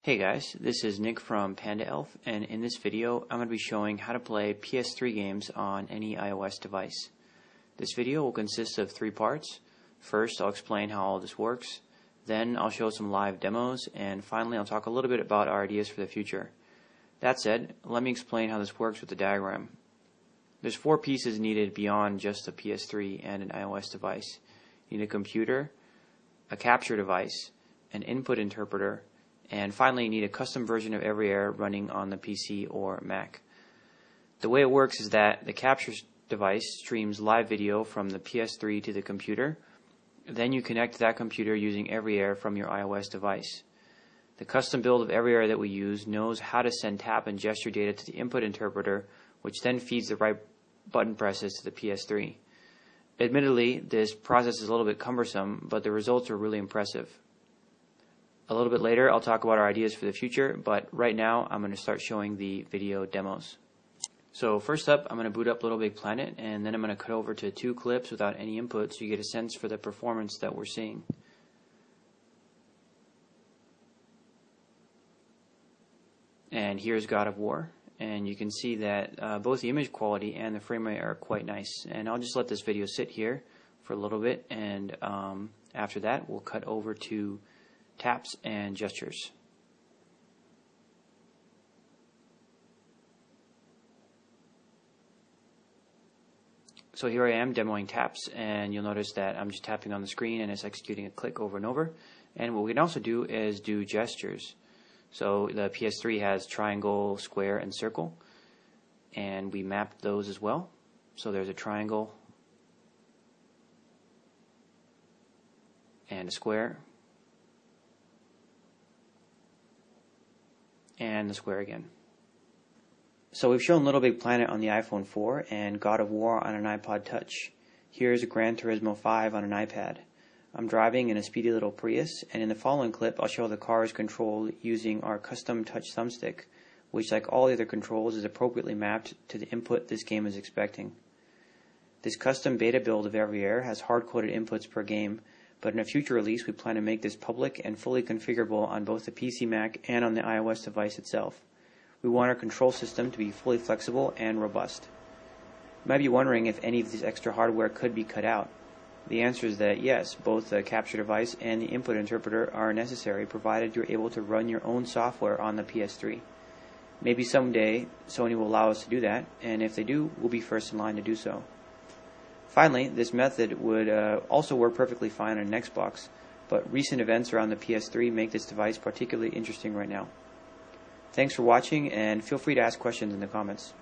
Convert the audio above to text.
Hey guys, this is Nick from Panda Elf, and in this video I'm going to be showing how to play PS3 games on any iOS device. This video will consist of 3 parts. First, I'll explain how all this works, then I'll show some live demos, and finally I'll talk a little bit about our ideas for the future. That said, let me explain how this works with the diagram. There's 4 pieces needed beyond just a PS3 and an iOS device. You need a computer, a capture device, an input interpreter, and finally you need a custom version of everyAir running on the PC or Mac. The way it works is that the capture device streams live video from the PS3 to the computer. Then you connect that computer using everyAir from your iOS device. The custom build of everyAir that we use knows how to send tap and gesture data to the input interpreter, which then feeds the right button presses to the PS3. Admittedly, this process is a little bit cumbersome, but the results are really impressive. A little bit later, I'll talk about our ideas for the future, but right now I'm going to start showing the video demos. So first up, I'm going to boot up Little Big Planet, and then I'm going to cut over to 2 clips without any input so you get a sense for the performance that we're seeing. And here's God of War, and you can see that both the image quality and the frame rate are quite nice. And I'll just let this video sit here for a little bit, and after that we'll cut over to taps and gestures. So here I am demoing taps, and you'll notice that I'm just tapping on the screen and it's executing a click over and over. And what we can also do is do gestures. So the PS3 has triangle, square, and circle, and we mapped those as well. So there's a triangle and a square and the square again. So we've shown Little Big Planet on the iPhone 4 and God of War on an iPod Touch. Here's Gran Turismo 5 on an iPad. I'm driving in a speedy little Prius, and in the following clip I'll show the car is controlled using our custom touch thumbstick, which, like all the other controls, is appropriately mapped to the input this game is expecting. This custom beta build of everyAir has hard-coded inputs per game, but in a future release we plan to make this public and fully configurable on both the PC Mac and on the iOS device itself. We want our control system to be fully flexible and robust. You might be wondering if any of this extra hardware could be cut out. The answer is that yes, both the capture device and the input interpreter are necessary, provided you're able to run your own software on the PS3. Maybe someday Sony will allow us to do that, and if they do, we'll be first in line to do so. Finally, this method would also work perfectly fine on an Xbox, but recent events around the PS3 make this device particularly interesting right now. Thanks for watching, and feel free to ask questions in the comments.